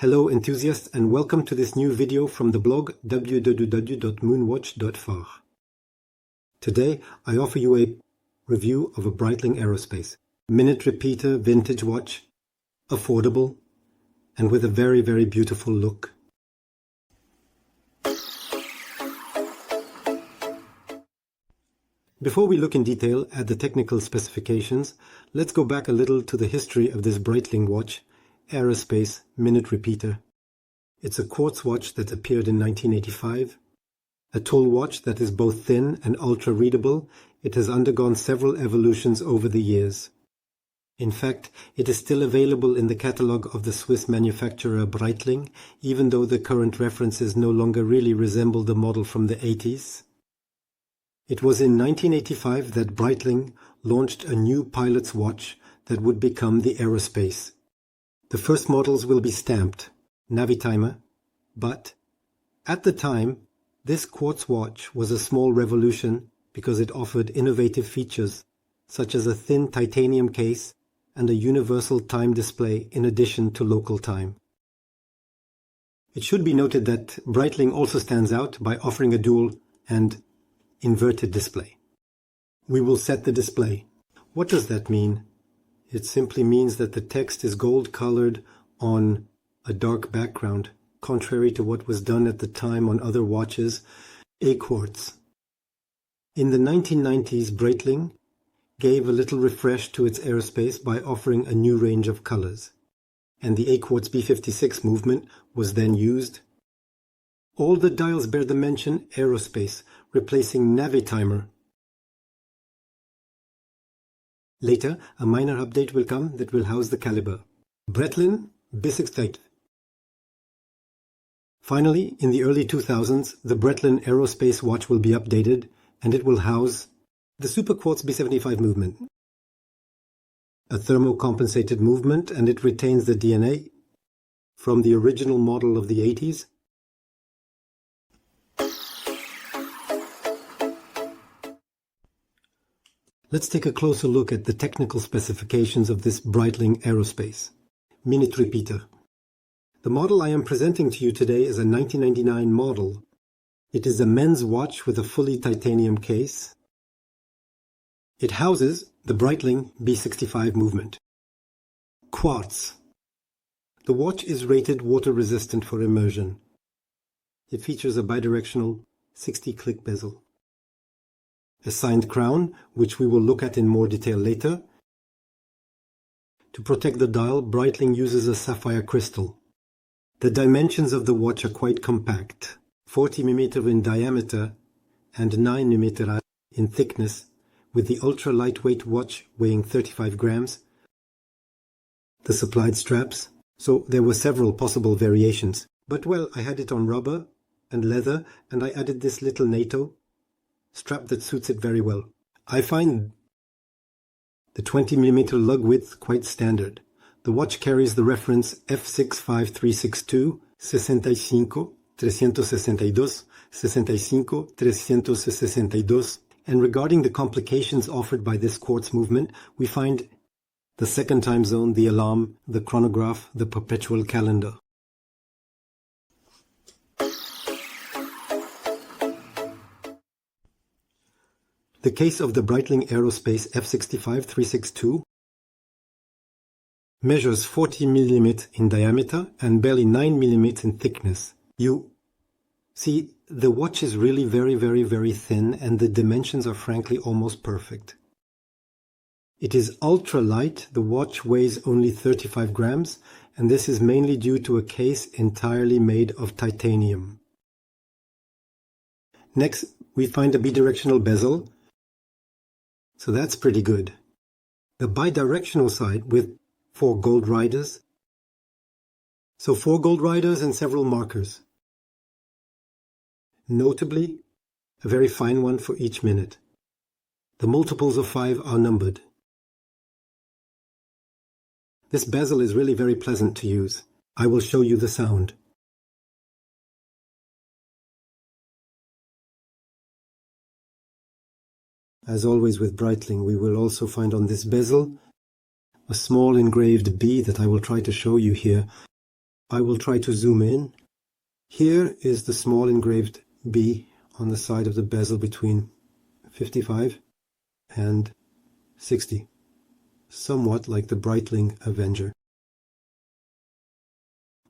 Hello enthusiasts and welcome to this new video from the blog www.moonwatch.fr. Today I offer you a review of a Breitling Aerospace minute repeater vintage watch, affordable and with a very beautiful look. Before we look in detail at the technical specifications, let's go back a little to the history of this Breitling watch, Aerospace minute repeater. It's a quartz watch that appeared in 1985. A tall watch that is both thin and ultra-readable, it has undergone several evolutions over the years. In fact, it is still available in the catalogue of the Swiss manufacturer Breitling, even though the current references no longer really resemble the model from the 80s. It was in 1985 that Breitling launched a new pilot's watch that would become the Aerospace. The first models will be stamped Navitimer, but at the time, this quartz watch was a small revolution because it offered innovative features such as a thin titanium case and a universal time display in addition to local time. It should be noted that Breitling also stands out by offering a dual and inverted display. We will set the display. What does that mean? It simply means that the text is gold-colored on a dark background, contrary to what was done at the time on other watches, A-quartz. In the 1990s, Breitling gave a little refresh to its Aerospace by offering a new range of colors, and the A-quartz B56 movement was then used. All the dials bear the mention Aerospace, replacing Navitimer. Later, a minor update will come that will house the caliber. Breitling B68. Finally, in the early 2000s, the Breitling Aerospace watch will be updated and it will house the Super Quartz B75 movement, a thermocompensated movement, and it retains the DNA from the original model of the 80s. Let's take a closer look at the technical specifications of this Breitling Aerospace minute repeater. The model I am presenting to you today is a 1999 model. It is a men's watch with a fully titanium case. It houses the Breitling B65 movement. Quartz. The watch is rated water resistant for immersion. It features a bidirectional 60-click bezel. A signed crown, which we will look at in more detail later. To protect the dial, Breitling uses a sapphire crystal. The dimensions of the watch are quite compact, 40 mm in diameter and 9 mm in thickness, with the ultra-lightweight watch weighing 35 grams. The supplied straps, so there were several possible variations. But well, I had it on rubber and leather, and I added this little NATO strap that suits it very well. I find the 20 mm lug width quite standard. The watch carries the reference F65362 65 362 65 362, and regarding the complications offered by this quartz movement, we find the second time zone, the alarm, the chronograph, the perpetual calendar. The case of the Breitling Aerospace F65 362 measures 40 mm in diameter and barely 9 mm in thickness. You see, the watch is really very thin, and the dimensions are frankly almost perfect. It is ultra light. The watch weighs only 35 grams, and this is mainly due to a case entirely made of titanium. Next, we find a bidirectional bezel. So that's pretty good. The bidirectional side with 4 gold riders. So 4 gold riders and several markers. Notably, a very fine one for each minute. The multiples of 5 are numbered. This bezel is really very pleasant to use. I will show you the sound. As always with Breitling, we will also find on this bezel a small engraved bee that I will try to show you here. I will try to zoom in. Here is the small engraved B on the side of the bezel between 55 and 60, somewhat like the Breitling Avenger.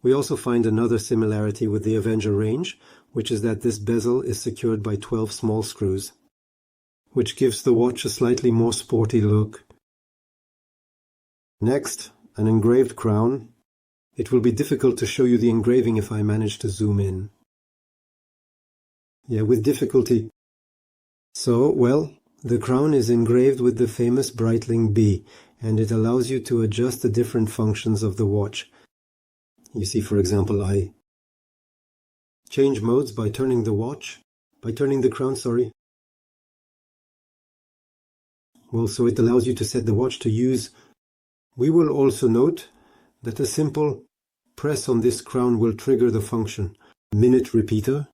We also find another similarity with the Avenger range, which is that this bezel is secured by 12 small screws, which gives the watch a slightly more sporty look. Next, an engraved crown. It will be difficult to show you the engraving if I manage to zoom in. Yeah, with difficulty. So, well, the crown is engraved with the famous Breitling B, and it allows you to adjust the different functions of the watch. You see, for example, I change modes by turning the crown, sorry. Well, so it allows you to set the watch to use. We will also note that a simple press on this crown will trigger the function minute repeater.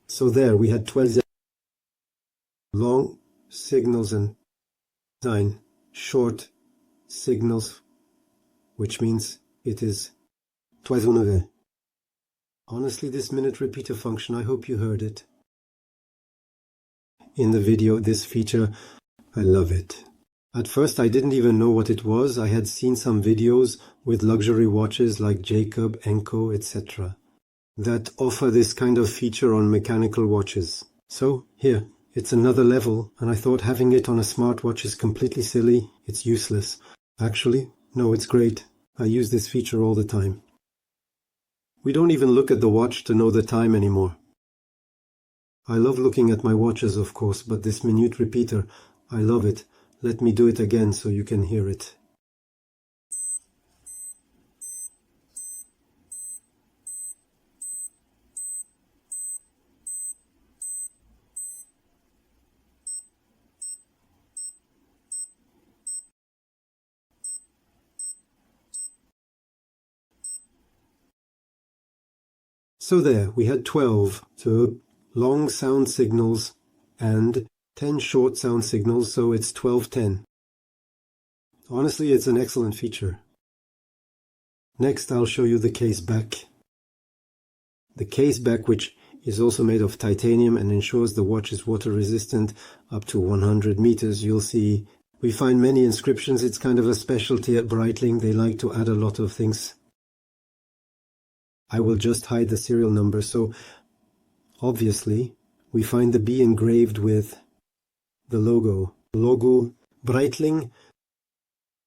So there we had 12 long signals and 9 short signals, which means it is toisonnové. Honestly, this minute repeater function, I hope you heard it in the video. This feature, I love it. At first I didn't even know what it was. I had seen some videos with luxury watches like Jacob, Enco, etc. that offer this kind of feature on mechanical watches. So here, it's another level, and I thought having it on a smartwatch is completely silly. It's useless. Actually, no, it's great. I use this feature all the time. We don't even look at the watch to know the time anymore. I love looking at my watches, of course, but this minute repeater, I love it. Let me do it again so you can hear it. So there, we had 12 long sound signals and 10 short sound signals, so it's 12-10. Honestly, it's an excellent feature. Next, I'll show you the case back. The case back, which is also made of titanium and ensures the watch is water resistant up to 100 meters. You'll see we find many inscriptions. It's kind of a specialty at Breitling. They like to add a lot of things. I will just hide the serial number. So obviously we find the B engraved with the logo Breitling,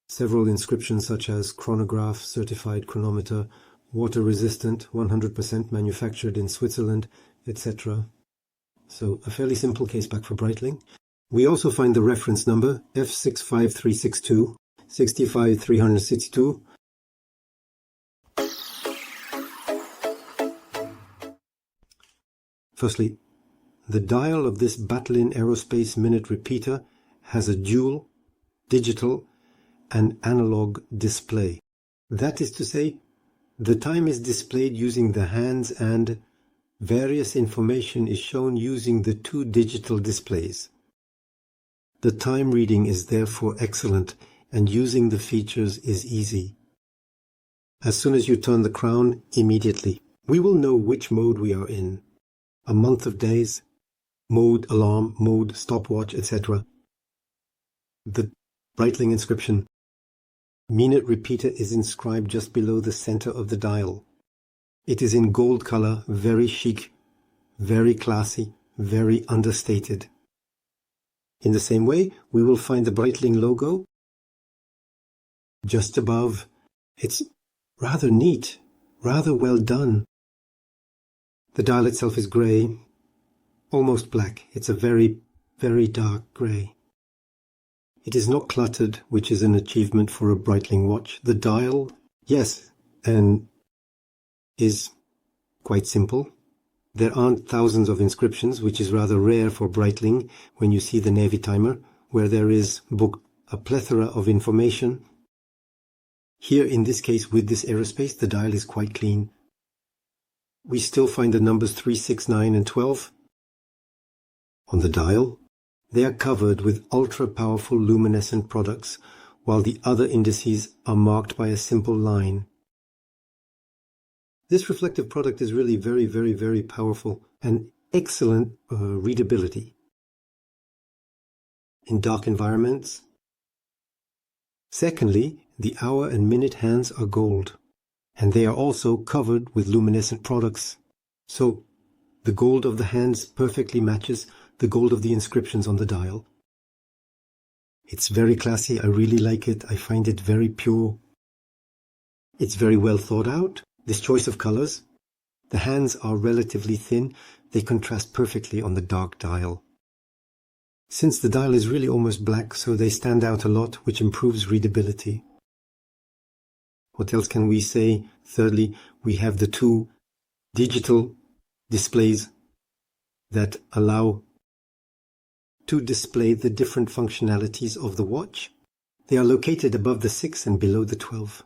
several inscriptions such as chronograph, certified chronometer, water resistant, 100% manufactured in Switzerland, etc. So a fairly simple case back for Breitling. We also find the reference number F65362, 65362. Firstly, the dial of this Breitling Aerospace minute repeater has a dual, digital and analog display. That is to say, the time is displayed using the hands and various information is shown using the two digital displays. The time reading is therefore excellent and using the features is easy. As soon as you turn the crown, immediately, we will know which mode we are in. A month of days, mode alarm, mode stopwatch, etc. The Breitling inscription, minute repeater, is inscribed just below the center of the dial. It is in gold color, very chic, very classy, very understated. In the same way, we will find the Breitling logo just above. It's rather neat, rather well done. The dial itself is grey, almost black. It's a very, very dark grey. It is not cluttered, which is an achievement for a Breitling watch. The dial, yes, and is quite simple. There aren't thousands of inscriptions, which is rather rare for Breitling when you see the Navy timer, where there is a plethora of information. Here in this case with this Aerospace, the dial is quite clean. We still find the numbers 3, 6, 9 and 12 on the dial. They are covered with ultra-powerful luminescent products, while the other indices are marked by a simple line. This reflective product is really very, very, very powerful and excellent readability in dark environments. Secondly, the hour and minute hands are gold, and they are also covered with luminescent products. So the gold of the hands perfectly matches the gold of the inscriptions on the dial. It's very classy. I really like it. I find it very pure. It's very well thought out, this choice of colors. The hands are relatively thin. They contrast perfectly on the dark dial. Since the dial is really almost black, so they stand out a lot, which improves readability. What else can we say? Thirdly, we have the two digital displays that allow to display the different functionalities of the watch. They are located above the 6 and below the 12.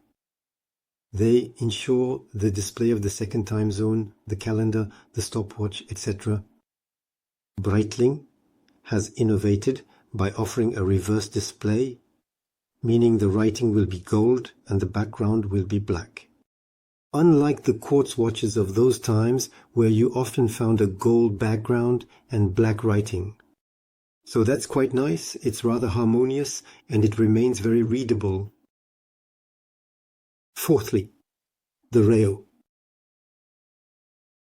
They ensure the display of the second time zone, the calendar, the stopwatch, etc. Breitling has innovated by offering a reverse display, meaning the writing will be gold and the background will be black. Unlike the quartz watches of those times where you often found a gold background and black writing. So that's quite nice, it's rather harmonious, and it remains very readable. Fourthly, the Reo,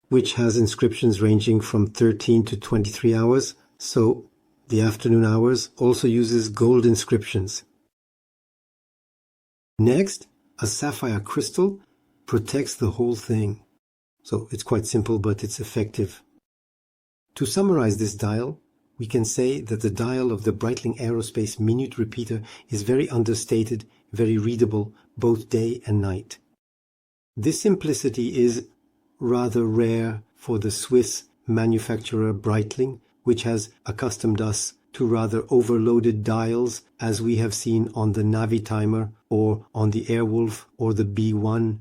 which has inscriptions ranging from 13 to 23 hours, so the afternoon hours also uses gold inscriptions. Next, a sapphire crystal protects the whole thing. So it's quite simple, but it's effective. To summarize this dial, we can say that the dial of the Breitling Aerospace minute repeater is very understated, very readable, both day and night. This simplicity is rather rare for the Swiss manufacturer Breitling, which has accustomed us to rather overloaded dials as we have seen on the Navitimer or on the Airwolf or the B1,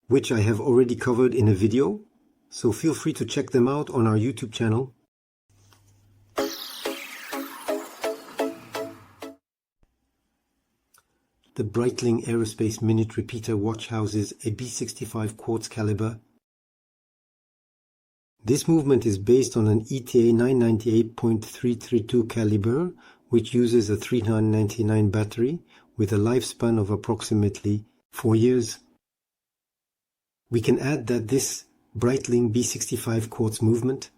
which I have already covered in a video, so feel free to check them out on our YouTube channel. The Breitling Aerospace Minute Repeater watch houses a B65 quartz caliber. This movement is based on an ETA 998.332 caliber, which uses a 399 battery with a lifespan of approximately 4 years. We can add that this Breitling B65 quartz movement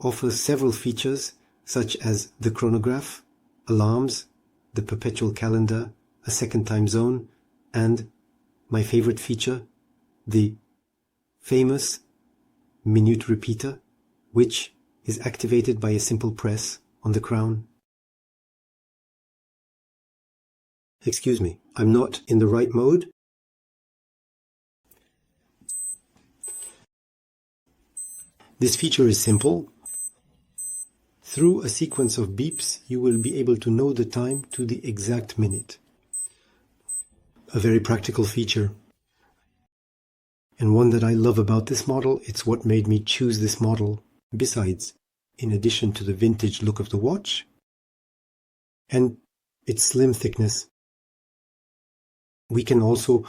offers several features such as the chronograph, alarms, the perpetual calendar, a second time zone, and my favorite feature, the famous minute repeater, which is activated by a simple press on the crown. Excuse me, I'm not in the right mode. This feature is simple. Through a sequence of beeps, you will be able to know the time to the exact minute. A very practical feature. And one that I love about this model, it's what made me choose this model. Besides, in addition to the vintage look of the watch and its slim thickness, we can also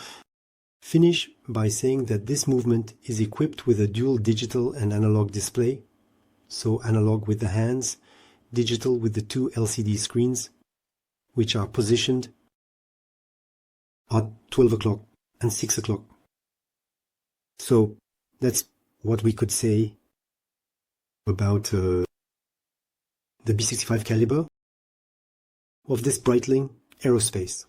finish by saying that this movement is equipped with a dual digital and analog display. So analog with the hands, digital with the two LCD screens, which are positioned at 12 o'clock and 6 o'clock. So that's what we could say about the B65 caliber of this Breitling Aerospace.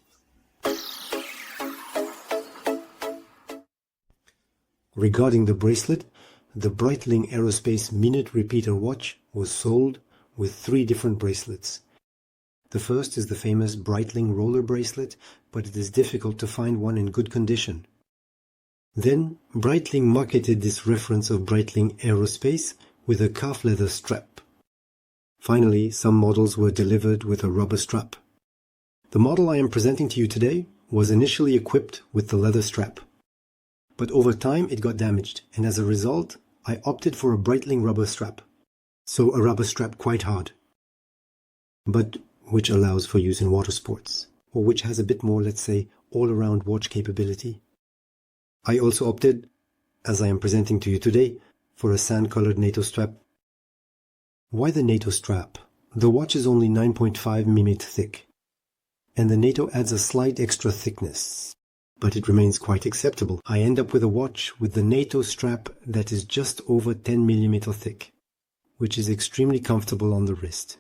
Regarding the bracelet, the Breitling Aerospace Minute Repeater watch was sold with 3 different bracelets. The first is the famous Breitling roller bracelet, but it is difficult to find one in good condition. Then Breitling marketed this reference of Breitling Aerospace with a calf leather strap. Finally, some models were delivered with a rubber strap. The model I am presenting to you today was initially equipped with the leather strap. But over time it got damaged, and as a result, I opted for a Breitling rubber strap. So a rubber strap quite hard, but which allows for use in water sports, or which has a bit more, let's say, all-around watch capability. I also opted, as I am presenting to you today, for a sand-colored NATO strap. Why the NATO strap? The watch is only 9.5 mm thick, and the NATO adds a slight extra thickness, but it remains quite acceptable. I end up with a watch with the NATO strap that is just over 10 mm thick, which is extremely comfortable on the wrist.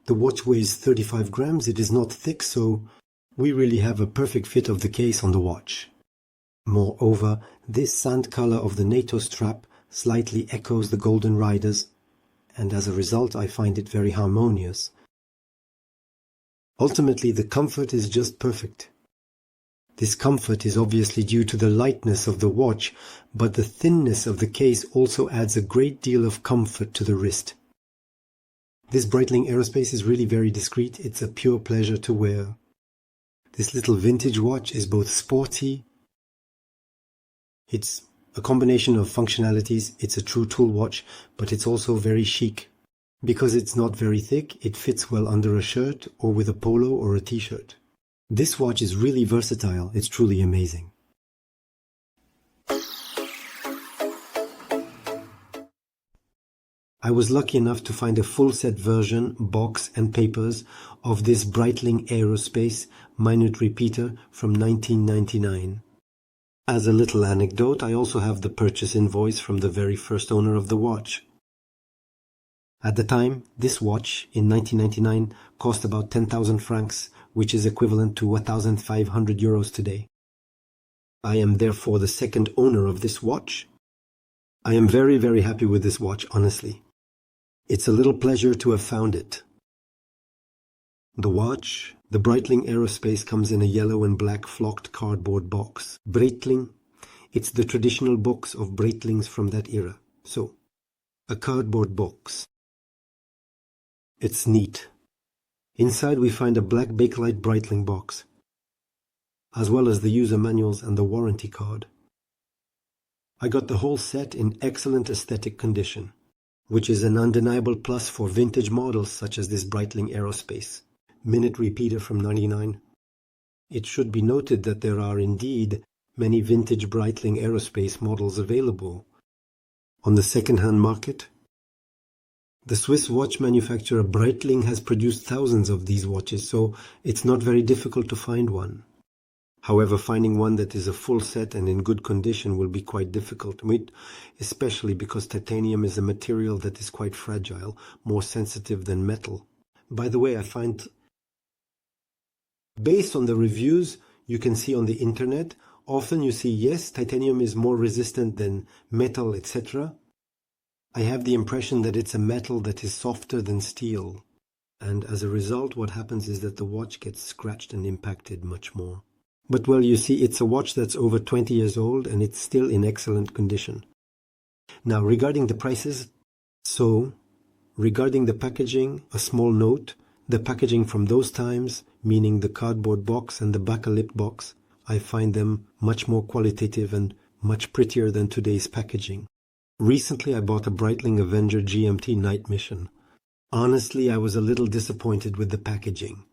The watch weighs 35 grams, it is not thick, so we really have a perfect fit of the case on the watch. Moreover, this sand color of the NATO strap slightly echoes the Golden Riders, and as a result I find it very harmonious. Ultimately, the comfort is just perfect. This comfort is obviously due to the lightness of the watch, but the thinness of the case also adds a great deal of comfort to the wrist. This Breitling Aerospace is really very discreet. It's a pure pleasure to wear. This little vintage watch is both sporty. It's a combination of functionalities. It's a true tool watch, but it's also very chic. Because it's not very thick, it fits well under a shirt or with a polo or a t-shirt. This watch is really versatile. It's truly amazing. I was lucky enough to find a full set version, box and papers of this Breitling Aerospace minute repeater from 1999. As a little anecdote, I also have the purchase invoice from the very first owner of the watch. At the time, this watch in 1999 cost about 10,000 francs, which is equivalent to 1,500 euros today. I am therefore the second owner of this watch. I am very, very happy with this watch, honestly. It's a little pleasure to have found it. The watch, the Breitling Aerospace, comes in a yellow and black flocked cardboard box. Breitling, it's the traditional box of Breitlings from that era. So, a cardboard box. It's neat. Inside we find a black Bakelite Breitling box, as well as the user manuals and the warranty card. I got the whole set in excellent aesthetic condition, which is an undeniable plus for vintage models such as this Breitling Aerospace minute repeater from 99. It should be noted that there are indeed many vintage Breitling Aerospace models available on the second-hand market. The Swiss watch manufacturer Breitling has produced thousands of these watches, so it's not very difficult to find one. However, finding one that is a full set and in good condition will be quite difficult, especially because titanium is a material that is quite fragile, more sensitive than metal. By the way, I find, based on the reviews you can see on the internet, often you see, yes, titanium is more resistant than metal, etc. I have the impression that it's a metal that is softer than steel, and as a result what happens is that the watch gets scratched and impacted much more. But well, you see, it's a watch that's over 20 years old and it's still in excellent condition. Now, regarding the prices, regarding the packaging, a small note: the packaging from those times, meaning the cardboard box and the bakelite box, I find them much more qualitative and much prettier than today's packaging. Recently I bought a Breitling Avenger GMT night mission. Honestly, I was a little disappointed with the packaging.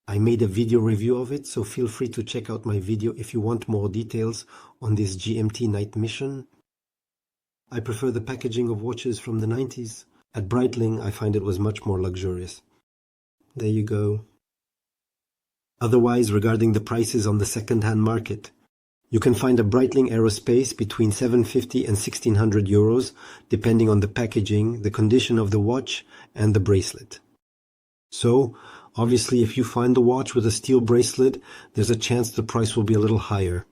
I made a video review of it, so feel free to check out my video if you want more details on this GMT night mission. I prefer the packaging of watches from the 90s. At Breitling, I find it was much more luxurious. There you go. Otherwise, regarding the prices on the second-hand market, you can find a Breitling Aerospace between 750 and 1600 euros, depending on the packaging, the condition of the watch, and the bracelet. So, obviously, if you find the watch with a steel bracelet, there's a chance the price will be a little higher.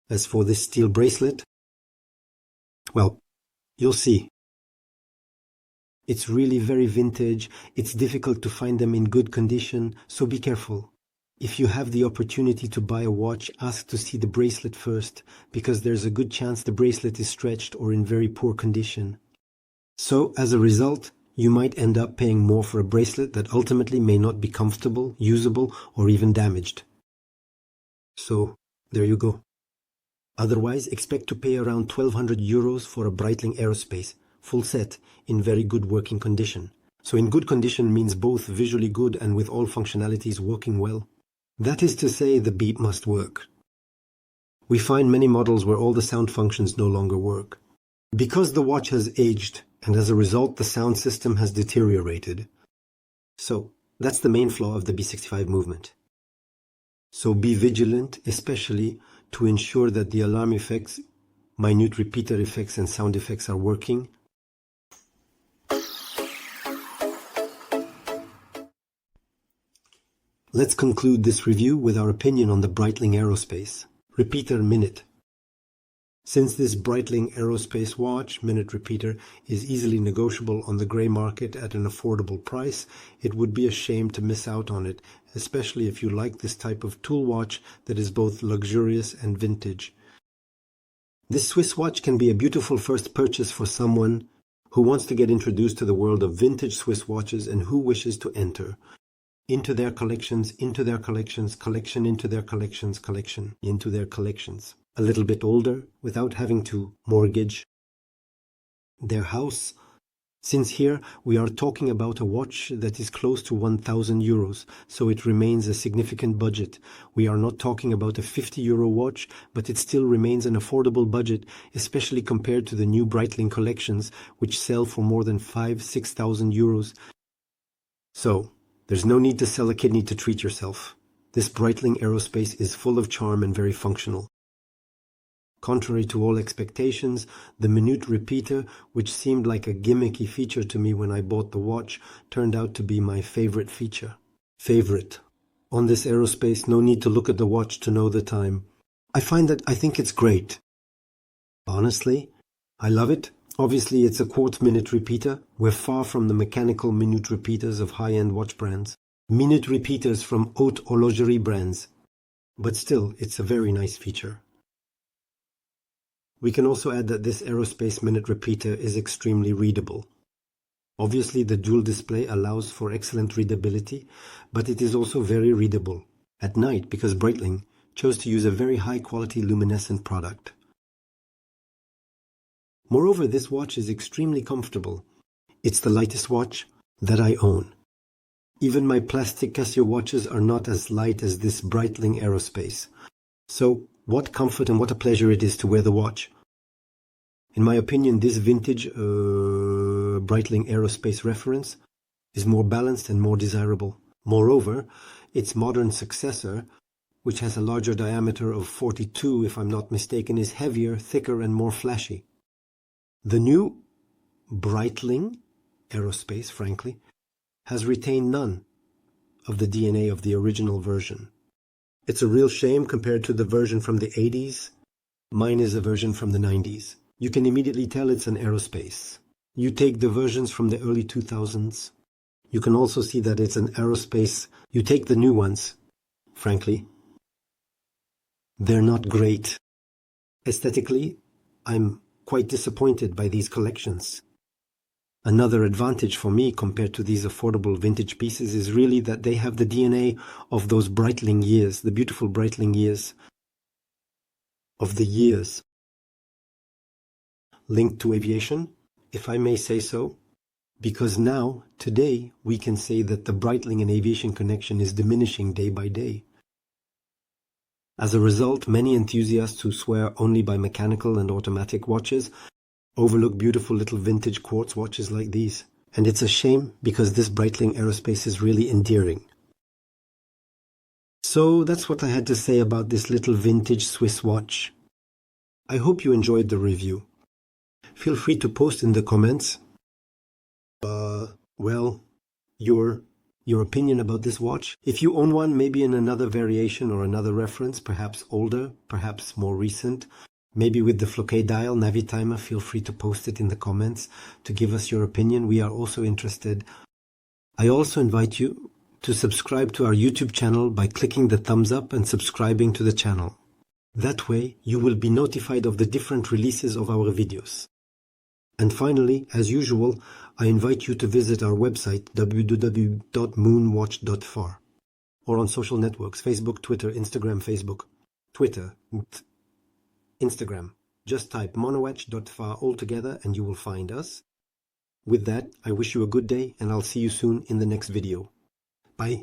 As for this steel bracelet, well, you'll see. It's really very vintage. It's difficult to find them in good condition, so be careful. If you have the opportunity to buy a watch, ask to see the bracelet first, because there's a good chance the bracelet is stretched or in very poor condition. So, as a result, you might end up paying more for a bracelet that ultimately may not be comfortable, usable, or even damaged. So there you go. Otherwise, expect to pay around 1,200 euros for a Breitling Aerospace, full set, in very good working condition. So in good condition means both visually good and with all functionalities working well. That is to say, the beep must work. We find many models where all the sound functions no longer work. Because the watch has aged, and as a result the sound system has deteriorated. So that's the main flaw of the B65 movement. So be vigilant, especially to ensure that the alarm effects, minute repeater effects and sound effects are working. Let's conclude this review with our opinion on the Breitling Aerospace. Repeater minute. Since this Breitling Aerospace watch, minute repeater, is easily negotiable on the grey market at an affordable price, it would be a shame to miss out on it, especially if you like this type of tool watch that is both luxurious and vintage. This Swiss watch can be a beautiful first purchase for someone who wants to get introduced to the world of vintage Swiss watches and who wishes to enter into their collections, collection into their collections, collection into their collections. A little bit older, without having to mortgage their house. Since here we are talking about a watch that is close to 1,000 euros, so it remains a significant budget. We are not talking about a 50 euro watch, but it still remains an affordable budget, especially compared to the new Breitling collections, which sell for more than 5,000–6,000 euros. So, there's no need to sell a kidney to treat yourself. This Breitling Aerospace is full of charm and very functional. Contrary to all expectations, the minute repeater, which seemed like a gimmicky feature to me when I bought the watch, turned out to be my favorite feature. On this Aerospace, no need to look at the watch to know the time. I think it's great. Honestly, I love it. Obviously, it's a quartz minute repeater. We're far from the mechanical minute repeaters of high-end watch brands. Minute repeaters from haute horlogerie brands. But still, it's a very nice feature. We can also add that this Aerospace minute repeater is extremely readable. Obviously, the dual display allows for excellent readability, but it is also very readable at night because Breitling chose to use a very high-quality luminescent product. Moreover, this watch is extremely comfortable. It's the lightest watch that I own. Even my plastic Casio watches are not as light as this Breitling Aerospace. So, what comfort and what a pleasure it is to wear the watch. In my opinion, this vintage Breitling Aerospace reference is more balanced and more desirable. Moreover, its modern successor, which has a larger diameter of 42 if I'm not mistaken, is heavier, thicker and more flashy. The new Breitling Aerospace, frankly, has retained none of the DNA of the original version. It's a real shame compared to the version from the 80s. Mine is a version from the 90s. You can immediately tell it's an Aerospace. You take the versions from the early 2000s. You can also see that it's an Aerospace. You take the new ones. Frankly, they're not great. Aesthetically, I'm quite disappointed by these collections. Another advantage for me compared to these affordable vintage pieces is really that they have the DNA of those Breitling years, the beautiful Breitling years, of the years linked to aviation, if I may say so, because now, today, we can say that the Breitling and aviation connection is diminishing day by day. As a result, many enthusiasts who swear only by mechanical and automatic watches overlook beautiful little vintage quartz watches like these. And it's a shame because this Breitling Aerospace is really endearing. So that's what I had to say about this little vintage Swiss watch. I hope you enjoyed the review. Feel free to post in the comments, your opinion about this watch. If you own one, maybe in another variation or another reference, perhaps older, perhaps more recent, maybe with the Floquet dial, Navitimer, feel free to post it in the comments to give us your opinion. We are also interested. I also invite you to subscribe to our YouTube channel by clicking the thumbs up and subscribing to the channel. That way, you will be notified of the different releases of our videos. And finally, as usual, I invite you to visit our website www.moonwatch.fr or on social networks, Facebook, Twitter, Instagram, Facebook. Twitter, Instagram. Just type monowatch.far all together and you will find us. With that, I wish you a good day and I'll see you soon in the next video. Bye.